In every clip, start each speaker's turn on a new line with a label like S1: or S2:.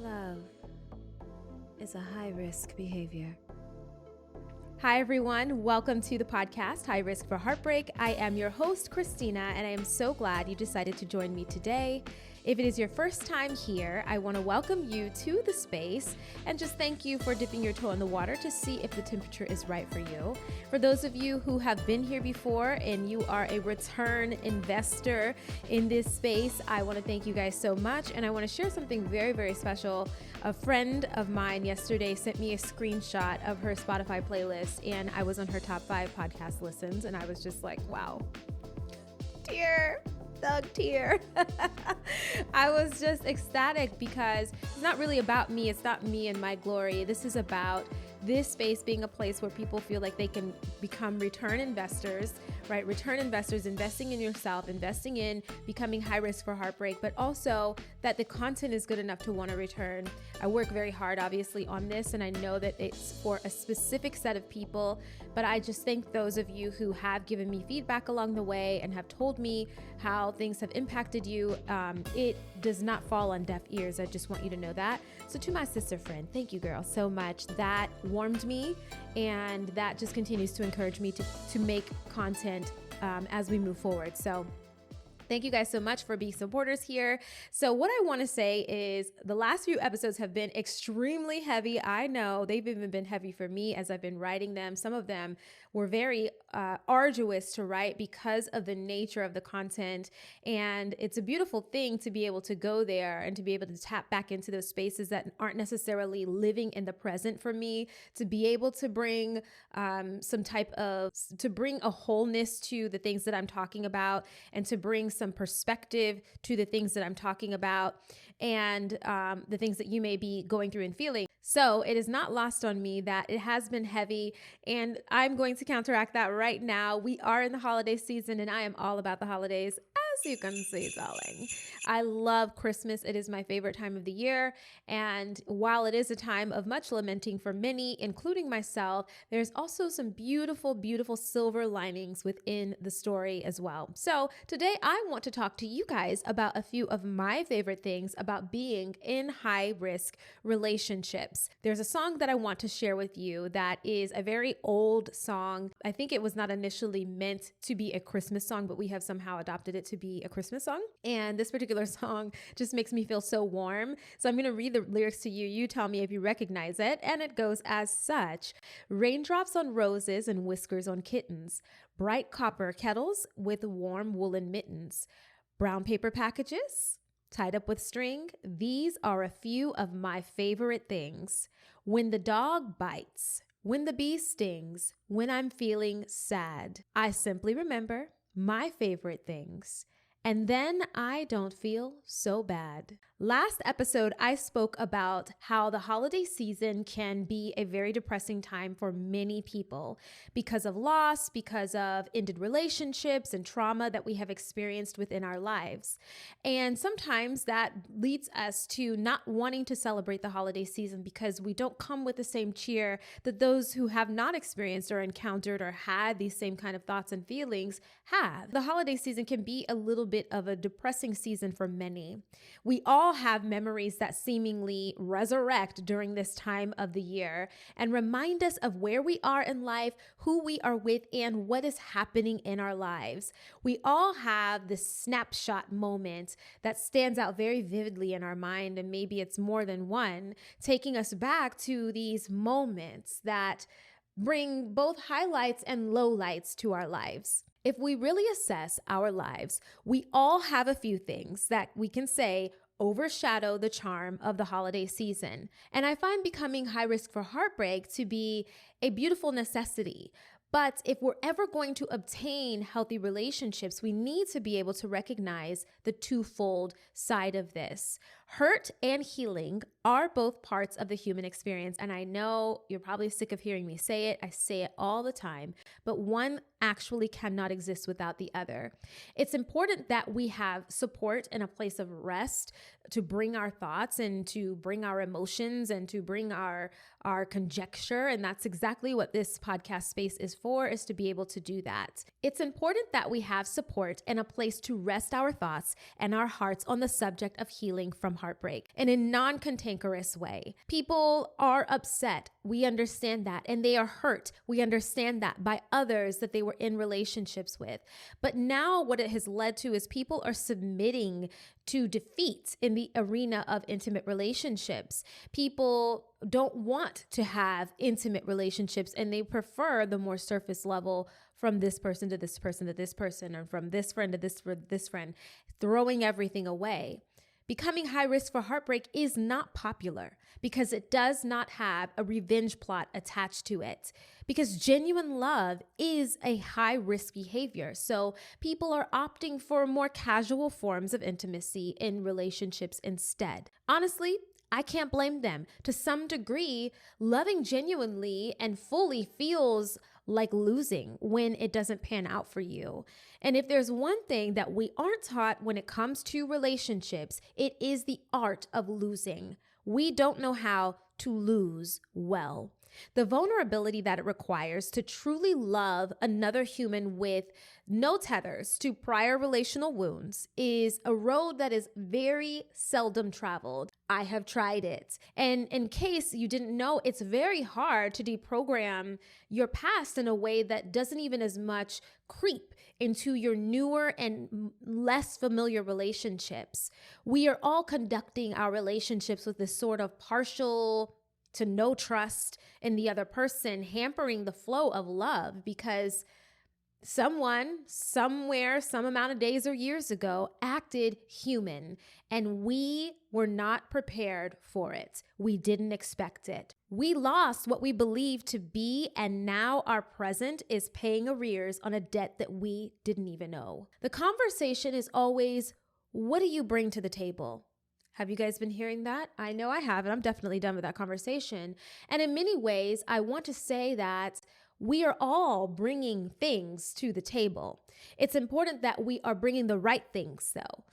S1: Love is a high-risk behavior. Hi, everyone. Welcome to the podcast, High Risk for Heartbreak. I am your host, Christina, and I am so glad you decided to join me today. If it is your first time here, I want to welcome you to the space and just thank you for dipping your toe in the water to see if the temperature is right for you. For those of you who have been here before and you are a return investor in this space, I want to thank you guys so much. And I want to share something very, very special. A friend of mine yesterday sent me a screenshot of her Spotify playlist, and I was on her top 5 podcast listens, and I was just like, wow, tear. Thug tear. I was just ecstatic because it's not really about me. It's not me and my glory. This is about this space being a place where people feel like they can become return investors, right? Return investors, investing in yourself, investing in becoming high risk for heartbreak, but also that the content is good enough to want to return. I work very hard, obviously, on this, and I know that it's for a specific set of people, but I just thank those of you who have given me feedback along the way and have told me how things have impacted you. It does not fall on deaf ears. I just want you to know that. So to my sister friend, thank you, girl, so much. That warmed me, and that just continues to encourage me to make content as we move forward. So thank you guys so much for being supporters here. So what I want to say is the last few episodes have been extremely heavy. I know they've even been heavy for me as I've been writing them. Some of them were very arduous to write because of the nature of the content. And it's a beautiful thing to be able to go there and to be able to tap back into those spaces that aren't necessarily living in the present for me, to be able to bring to bring a wholeness to the things that I'm talking about, and to bring some perspective to the things that I'm talking about, and the things that you may be going through and feeling. So it is not lost on me that it has been heavy, and I'm going to counteract that right now. We are in the holiday season, and I am all about the holidays, as you can see, darling. I love Christmas. It is my favorite time of the year. And while it is a time of much lamenting for many, including myself, there's also some beautiful, beautiful silver linings within the story as well. So today I want to talk to you guys about a few of my favorite things about being in high risk relationships. There's a song that I want to share with you that is a very old song. I think it was not initially meant to be a Christmas song, but we have somehow adopted it to be a Christmas song. And this particular song just makes me feel so warm. So I'm going to read the lyrics to you. You tell me if you recognize it. And it goes as such: raindrops on roses and whiskers on kittens, bright copper kettles with warm woolen mittens, brown paper packages tied up with string. These are a few of my favorite things. When the dog bites, when the bee stings, when I'm feeling sad, I simply remember my favorite things, and then I don't feel so bad. Last episode, I spoke about how the holiday season can be a very depressing time for many people because of loss, because of ended relationships and trauma that we have experienced within our lives. And sometimes that leads us to not wanting to celebrate the holiday season because we don't come with the same cheer that those who have not experienced or encountered or had these same kind of thoughts and feelings have. The holiday season can be a little bit of a depressing season for many. We all have memories that seemingly resurrect during this time of the year and remind us of where we are in life, who we are with, and what is happening in our lives. We all have this snapshot moment that stands out very vividly in our mind, and maybe it's more than one, taking us back to these moments that bring both highlights and lowlights to our lives. If we really assess our lives, we all have a few things that we can say overshadow the charm of the holiday season. And I find becoming high risk for heartbreak to be a beautiful necessity. But if we're ever going to obtain healthy relationships, we need to be able to recognize the twofold side of this. Hurt and healing are both parts of the human experience. And I know you're probably sick of hearing me say it. I say it all the time, but one actually cannot exist without the other. It's important that we have support and a place of rest to bring our thoughts and to bring our emotions and to bring our conjecture. And that's exactly what this podcast space is for, is to be able to do that. It's important that we have support and a place to rest our thoughts and our hearts on the subject of healing from heartbreak in a non-cantankerous way. People are upset. We understand that. And they are hurt. We understand that by others that they were in relationships with. But now what it has led to is people are submitting to defeat in the arena of intimate relationships. People don't want to have intimate relationships, and they prefer the more surface level, from this person to this person to this person, or from this friend to this friend, throwing everything away. Becoming high risk for heartbreak is not popular because it does not have a revenge plot attached to it. Because genuine love is a high risk behavior. So people are opting for more casual forms of intimacy in relationships instead. Honestly, I can't blame them. To some degree, loving genuinely and fully feels like losing when it doesn't pan out for you. And if there's one thing that we aren't taught when it comes to relationships, it is the art of losing. We don't know how to lose well. The vulnerability that it requires to truly love another human with no tethers to prior relational wounds is a road that is very seldom traveled. I have tried it. And in case you didn't know, it's very hard to deprogram your past in a way that doesn't even as much creep into your newer and less familiar relationships. We are all conducting our relationships with this sort of partial to no trust in the other person, hampering the flow of love because someone, somewhere, some amount of days or years ago acted human, and we were not prepared for it. We didn't expect it. We lost what we believed to be, and now our present is paying arrears on a debt that we didn't even owe. The conversation is always, what do you bring to the table? Have you guys been hearing that? I know I have, and I'm definitely done with that conversation. And in many ways, I want to say that we are all bringing things to the table. It's important that we are bringing the right things, though,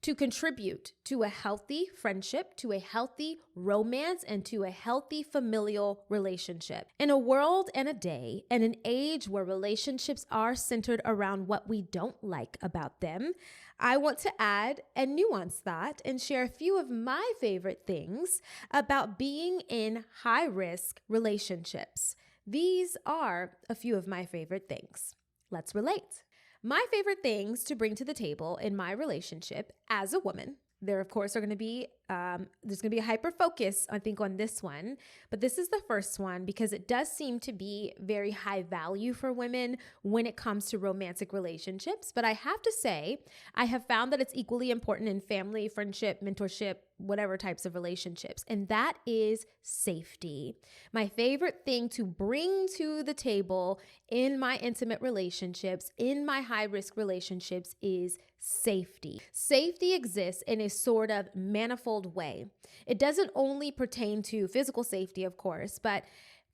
S1: to contribute to a healthy friendship, to a healthy romance, and to a healthy familial relationship. In a world and a day and an age where relationships are centered around what we don't like about them, I want to add and nuance that and share a few of my favorite things about being in high-risk relationships. These are a few of my favorite things. Let's relate. My favorite things to bring to the table in my relationship as a woman, there of course are going to be, there's going to be a hyper focus, I think, on this one, but this is the first one because it does seem to be very high value for women when it comes to romantic relationships. But I have to say, I have found that it's equally important in family, friendship, mentorship, whatever types of relationships, and that is safety. My favorite thing to bring to the table in my intimate relationships, in my high-risk relationships, is safety. Safety exists in a sort of manifold way. It doesn't only pertain to physical safety, of course, but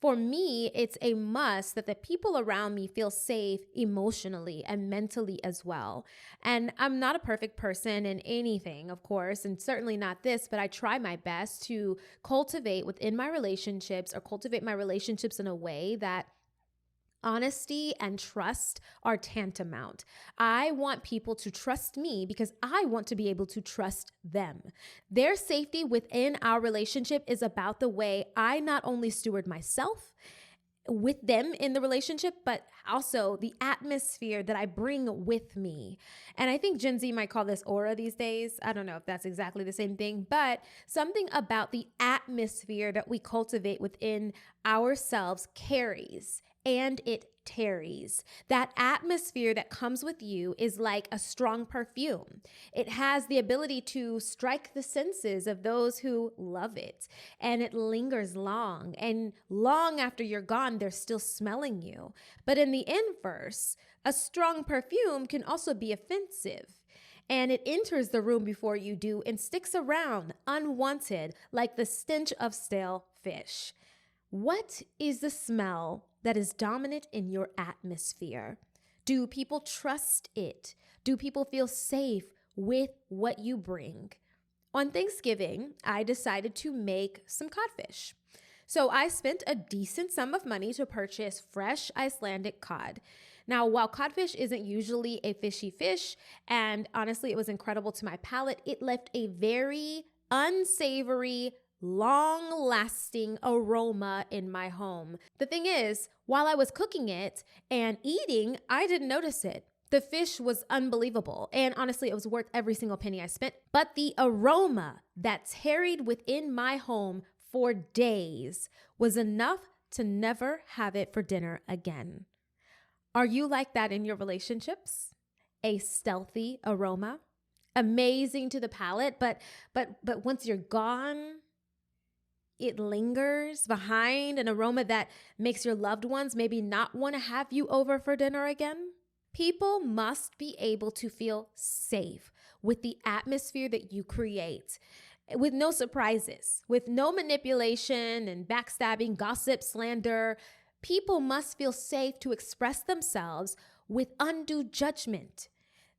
S1: for me, it's a must that the people around me feel safe emotionally and mentally as well. And I'm not a perfect person in anything, of course, and certainly not this, but I try my best to cultivate within my relationships or cultivate my relationships in a way that honesty and trust are tantamount. I want people to trust me because I want to be able to trust them. Their safety within our relationship is about the way I not only steward myself with them in the relationship, but also the atmosphere that I bring with me. And I think Gen Z might call this aura these days. I don't know if that's exactly the same thing, but something about the atmosphere that we cultivate within ourselves carries. And it tarries. That atmosphere that comes with you is like a strong perfume. It has the ability to strike the senses of those who love it, and it lingers long. And long after you're gone, they're still smelling you. But in the inverse, a strong perfume can also be offensive. And it enters the room before you do and sticks around unwanted, like the stench of stale fish. What is the smell that is dominant in your atmosphere? Do people trust it? Do people feel safe with what you bring? On Thanksgiving, I decided to make some codfish. So I spent a decent sum of money to purchase fresh Icelandic cod. Now, while codfish isn't usually a fishy fish, and honestly, it was incredible to my palate, it left a very unsavory, long-lasting aroma in my home. The thing is, while I was cooking it and eating, I didn't notice it. The fish was unbelievable, and honestly, it was worth every single penny I spent. But the aroma that tarried within my home for days was enough to never have it for dinner again. Are you like that in your relationships? A stealthy aroma, amazing to the palate, but once you're gone, it lingers behind, an aroma that makes your loved ones maybe not want to have you over for dinner again. People must be able to feel safe with the atmosphere that you create, with no surprises, with no manipulation and backstabbing, gossip, slander. People must feel safe to express themselves with undue judgment.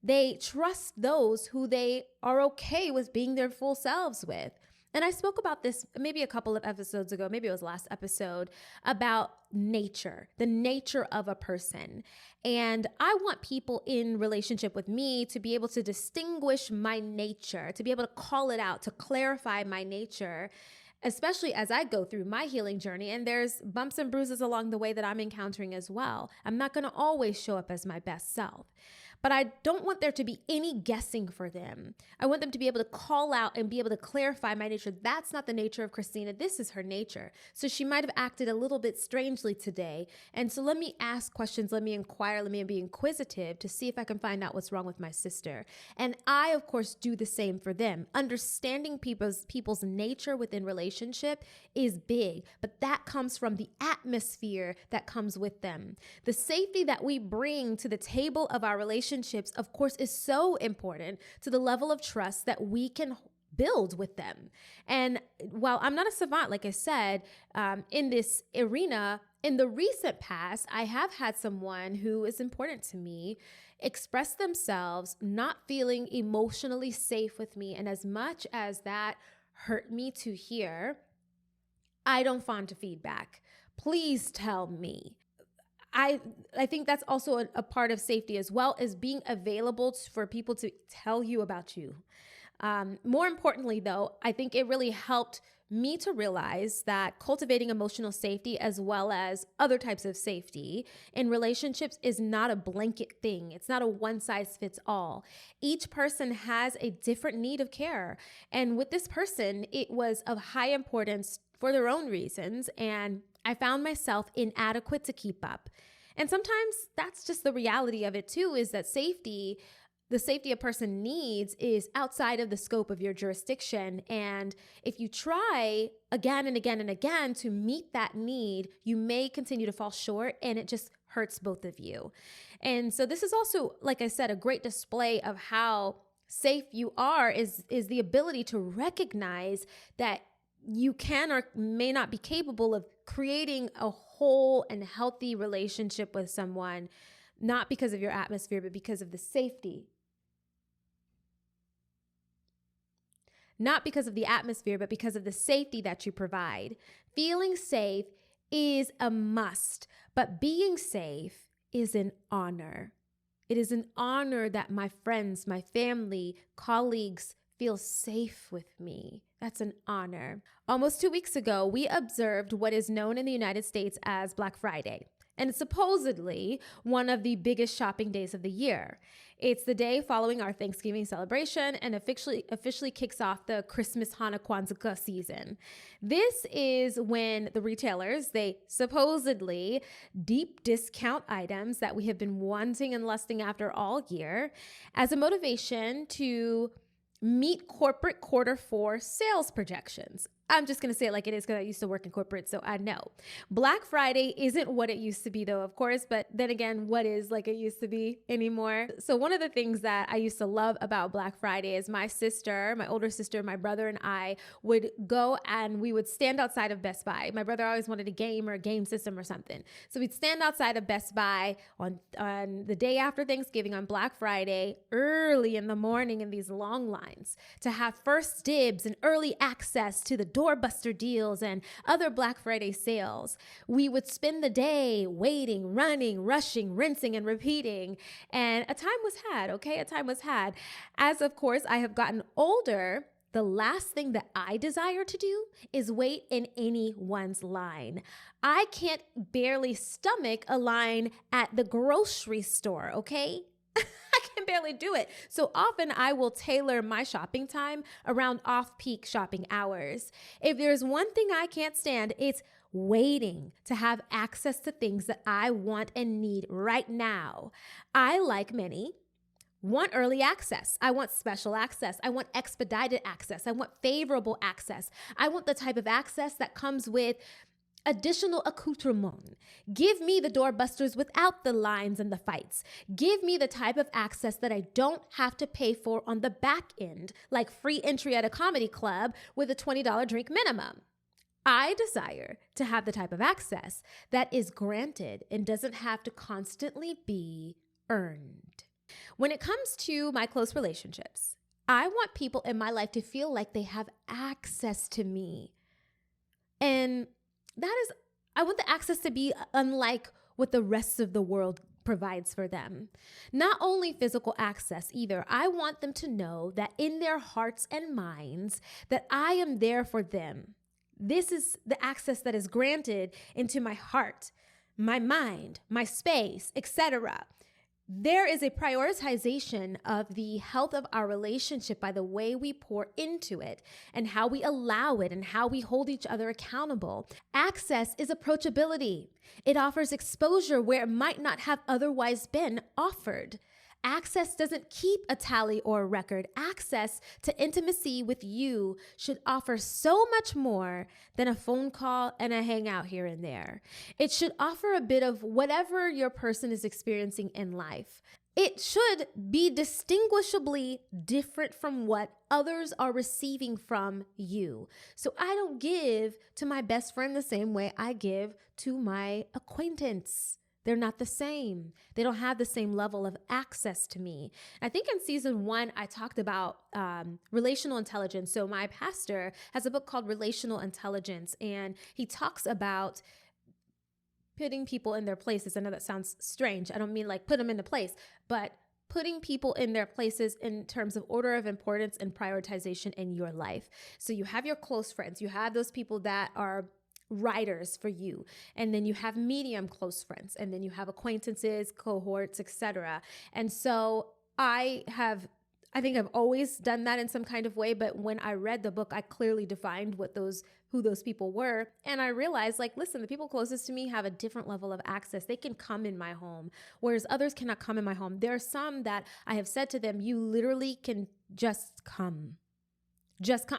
S1: They trust those who they are okay with being their full selves with. And I spoke about this maybe a couple of episodes ago, maybe it was last episode, about nature, the nature of a person. And I want people in relationship with me to be able to distinguish my nature, to be able to call it out, to clarify my nature, especially as I go through my healing journey. And there's bumps and bruises along the way that I'm encountering as well. I'm not going to always show up as my best self. But I don't want there to be any guessing for them. I want them to be able to call out and be able to clarify my nature. That's not the nature of Christina. This is her nature. So she might have acted a little bit strangely today. And so let me ask questions. Let me inquire. Let me be inquisitive to see if I can find out what's wrong with my sister. And I, of course, do the same for them. Understanding people's nature within relationship is big, but that comes from the atmosphere that comes with them. The safety that we bring to the table of our relationships, of course, is so important to the level of trust that we can build with them. And while I'm not a savant, like I said, in this arena, in the recent past, I have had someone who is important to me express themselves not feeling emotionally safe with me. And as much as that hurt me to hear, I don't fawn to feedback. Please tell me. I think that's also a part of safety, as well as being available for people to tell you about you. More importantly, though, I think it really helped me to realize that cultivating emotional safety, as well as other types of safety in relationships, is not a blanket thing. It's not a one size fits all. Each person has a different need of care. And with this person, it was of high importance for their own reasons, and I found myself inadequate to keep up. And sometimes that's just the reality of it too, is that the safety a person needs is outside of the scope of your jurisdiction. And if you try again and again and again to meet that need, you may continue to fall short, and it just hurts both of you. And so this is also, like I said, a great display of how safe you are is the ability to recognize that you can or may not be capable of creating a whole and healthy relationship with someone, not because of your atmosphere, but because of the safety. Not because of the atmosphere, but because of the safety that you provide. Feeling safe is a must, but being safe is an honor. It is an honor that my friends, my family, colleagues feel safe with me. That's an honor. Almost 2 weeks ago, we observed what is known in the United States as Black Friday, and it's supposedly one of the biggest shopping days of the year. It's the day following our Thanksgiving celebration and officially kicks off the Christmas, Hanukkah, Kwanzaa season. This is when the retailers, they supposedly deep discount items that we have been wanting and lusting after all year as a motivation to meet corporate Q4 sales projections. I'm just going to say it like it is because I used to work in corporate, so I know. Black Friday isn't what it used to be though, of course, but then again, what is like it used to be anymore? So one of the things that I used to love about Black Friday is my sister, my older sister, my brother, and I would go and we would stand outside of Best Buy. My brother always wanted a game or a game system or something. So we'd stand outside of Best Buy on the day after Thanksgiving on Black Friday, early in the morning in these long lines to have first dibs and early access to the doorbuster deals and other Black Friday sales. We would spend the day waiting, running, rushing, rinsing, and repeating. And a time was had, okay? A time was had. As of course, I have gotten older, The last thing that I desire to do is wait in anyone's line. I can't barely stomach a line at the grocery store, okay? I can barely do it. So often I will tailor my shopping time around off-peak shopping hours. If there's one thing I can't stand, it's waiting to have access to things that I want and need right now. I, like many, want early access. I want special access. I want expedited access. I want favorable access. I want the type of access that comes with additional accoutrement. Give me the doorbusters without the lines and the fights. Give me the type of access that I don't have to pay for on the back end, like free entry at a comedy club with a $20 drink minimum. I desire to have the type of access that is granted and doesn't have to constantly be earned. When it comes to my close relationships, I want people in my life to feel like they have access to me. And I want the access to be unlike what the rest of the world provides for them. Not only physical access either. I want them to know that in their hearts and minds that I am there for them. This is the access that is granted into my heart, my mind, my space, etc. There is a prioritization of the health of our relationship by the way we pour into it and how we allow it and how we hold each other accountable. Access is approachability. It offers exposure where it might not have otherwise been offered. Access doesn't keep a tally or a record. Access to intimacy with you should offer so much more than a phone call and a hangout here and there. It should offer a bit of whatever your person is experiencing in life. It should be distinguishably different from what others are receiving from you. So I don't give to my best friend the same way I give to my acquaintance. They're not the same. They don't have the same level of access to me. I think in season 1, I talked about relational intelligence. So my pastor has a book called Relational Intelligence, and he talks about putting people in their places. I know that sounds strange. I don't mean like put them into place, but putting people in their places in terms of order of importance and prioritization in your life. So you have your close friends. You have those people that are writers for you, and then you have medium close friends, and then you have acquaintances, cohorts, etc. And so I think I've always done that in some kind of way, but when I read the book, I clearly defined who those people were, and I realized, like, listen, the people closest to me have a different level of access. They can come in my home, whereas others cannot come in my home. There are some that I have said to them, you literally can just come.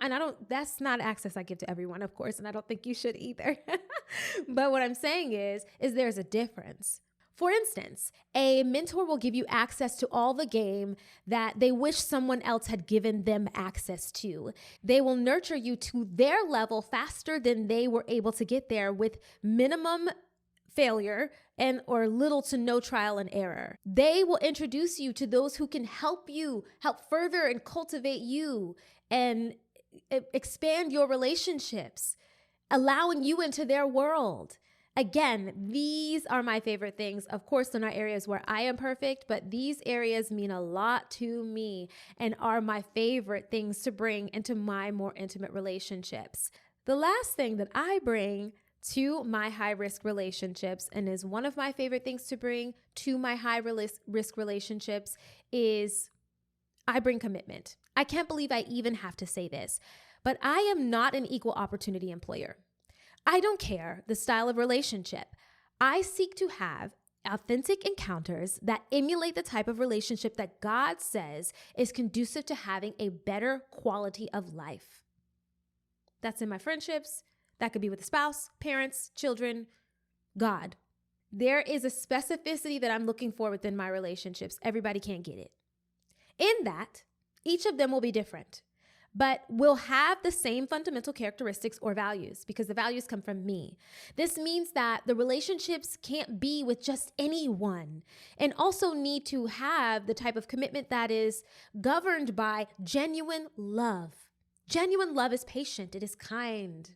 S1: And that's not access I give to everyone, of course, and I don't think you should either. But what I'm saying is there's a difference. For instance, a mentor will give you access to all the game that they wish someone else had given them access to. They will nurture you to their level faster than they were able to get there with minimum failure or little to no trial and error. They will introduce you to those who can help further and cultivate you and expand your relationships, allowing you into their world. Again, these are my favorite things. Of course, they're not areas where I am perfect, but these areas mean a lot to me and are my favorite things to bring into my more intimate relationships. The last thing that I bring to my high-risk relationships, and is one of my favorite things to bring to my high-risk relationships, is I bring commitment. I can't believe I even have to say this, but I am not an equal opportunity employer. I don't care the style of relationship. I seek to have authentic encounters that emulate the type of relationship that God says is conducive to having a better quality of life. That's in my friendships. That could be with a spouse, parents, children, God. There is a specificity that I'm looking for within my relationships. Everybody can't get it. In that, each of them will be different, but will have the same fundamental characteristics or values because the values come from me. This means that the relationships can't be with just anyone and also need to have the type of commitment that is governed by genuine love. Genuine love is patient. It is kind.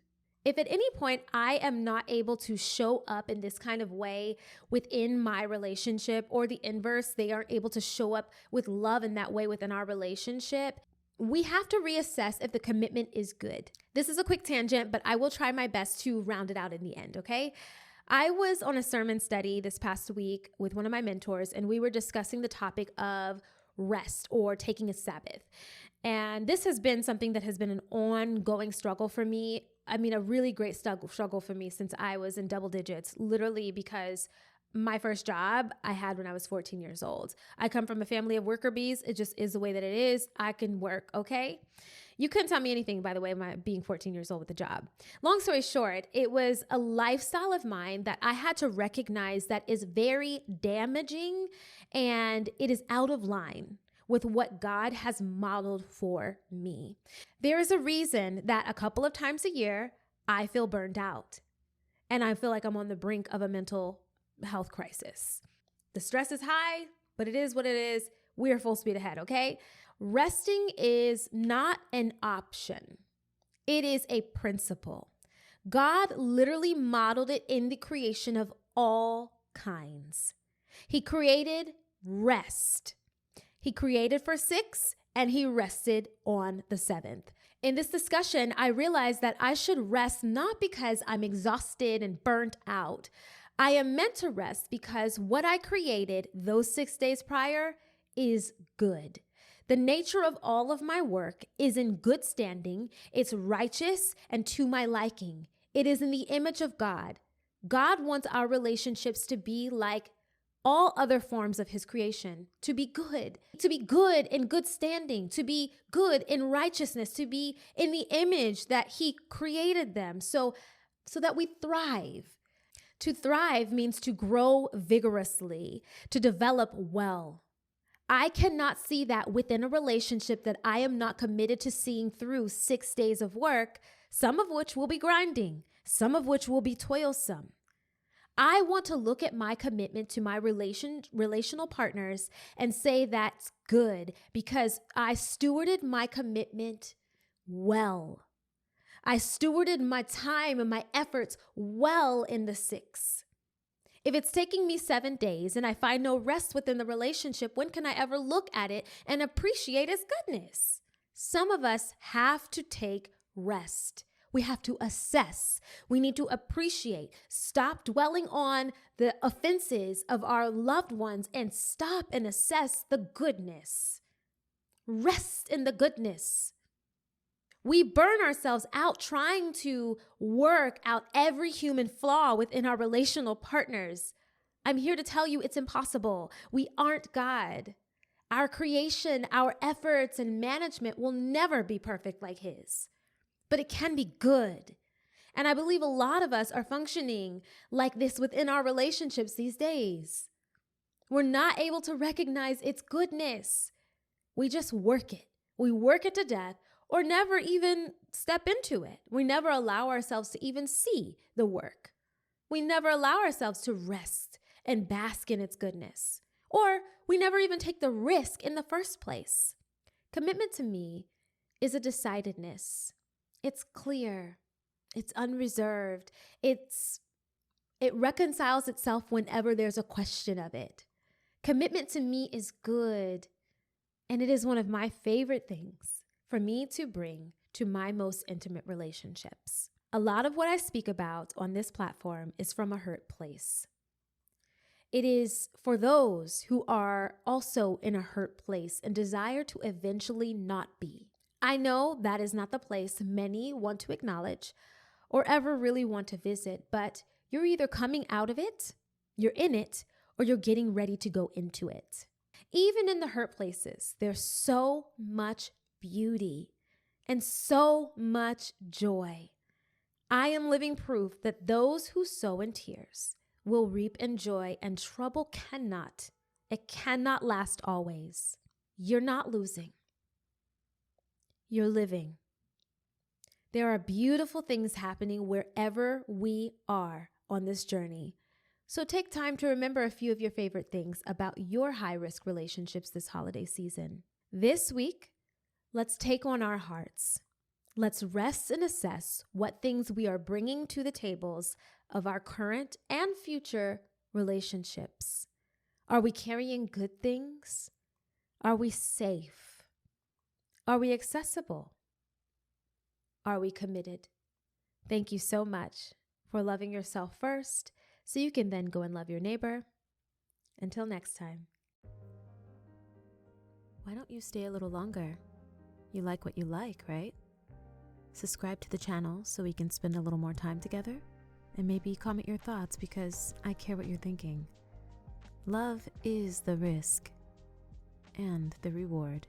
S1: If at any point I am not able to show up in this kind of way within my relationship, or the inverse, they aren't able to show up with love in that way within our relationship, we have to reassess if the commitment is good. This is a quick tangent, but I will try my best to round it out in the end, okay? I was on a sermon study this past week with one of my mentors, and we were discussing the topic of rest or taking a Sabbath. And this has been something that has been an ongoing struggle for me. I mean, a really great struggle for me since I was in double digits, literally because my first job I had when I was 14 years old. I come from a family of worker bees. It just is the way that it is. I can work, okay? You couldn't tell me anything, by the way, my being 14 years old with a job. Long story short, it was a lifestyle of mine that I had to recognize that is very damaging, and it is out of line with what God has modeled for me. There is a reason that a couple of times a year, I feel burned out and I feel like I'm on the brink of a mental health crisis. The stress is high, but it is what it is. We are full speed ahead, okay? Resting is not an option. It is a principle. God literally modeled it in the creation of all kinds. He created rest. He created for 6 and he rested on the 7th. In this discussion, I realized that I should rest not because I'm exhausted and burnt out. I am meant to rest because what I created those 6 days prior is good. The nature of all of my work is in good standing. It's righteous and to my liking. It is in the image of God. God wants our relationships to be like all other forms of his creation, to be good in good standing, to be good in righteousness, to be in the image that he created them so that we thrive. To thrive means to grow vigorously, to develop well. I cannot see that within a relationship that I am not committed to seeing through 6 days of work, some of which will be grinding, some of which will be toilsome. I want to look at my commitment to my relational partners and say that's good because I stewarded my commitment well. I stewarded my time and my efforts well in the 6. If it's taking me 7 days and I find no rest within the relationship, when can I ever look at it and appreciate its goodness? Some of us have to take rest. We have to assess. We need to appreciate. Stop dwelling on the offenses of our loved ones and stop and assess the goodness. Rest in the goodness. We burn ourselves out trying to work out every human flaw within our relational partners. I'm here to tell you it's impossible. We aren't God. Our creation, our efforts, and management will never be perfect like his. But it can be good. And I believe a lot of us are functioning like this within our relationships these days. We're not able to recognize its goodness. We just work it. We work it to death or never even step into it. We never allow ourselves to even see the work. We never allow ourselves to rest and bask in its goodness. Or we never even take the risk in the first place. Commitment to me is a decidedness. It's clear. It's unreserved. It reconciles itself whenever there's a question of it. Commitment to me is good. And it is one of my favorite things for me to bring to my most intimate relationships. A lot of what I speak about on this platform is from a hurt place. It is for those who are also in a hurt place and desire to eventually not be. I know that is not the place many want to acknowledge or ever really want to visit, but you're either coming out of it, you're in it, or you're getting ready to go into it. Even in the hurt places, there's so much beauty and so much joy. I am living proof that those who sow in tears will reap in joy, and trouble cannot last always. You're not losing. You're living. There are beautiful things happening wherever we are on this journey. So take time to remember a few of your favorite things about your high-risk relationships this holiday season. This week, let's take on our hearts. Let's rest and assess what things we are bringing to the tables of our current and future relationships. Are we carrying good things? Are we safe? Are we accessible? Are we committed? Thank you so much for loving yourself first so you can then go and love your neighbor. Until next time. Why don't you stay a little longer? You like what you like, right? Subscribe to the channel so we can spend a little more time together, and maybe comment your thoughts because I care what you're thinking. Love is the risk and the reward.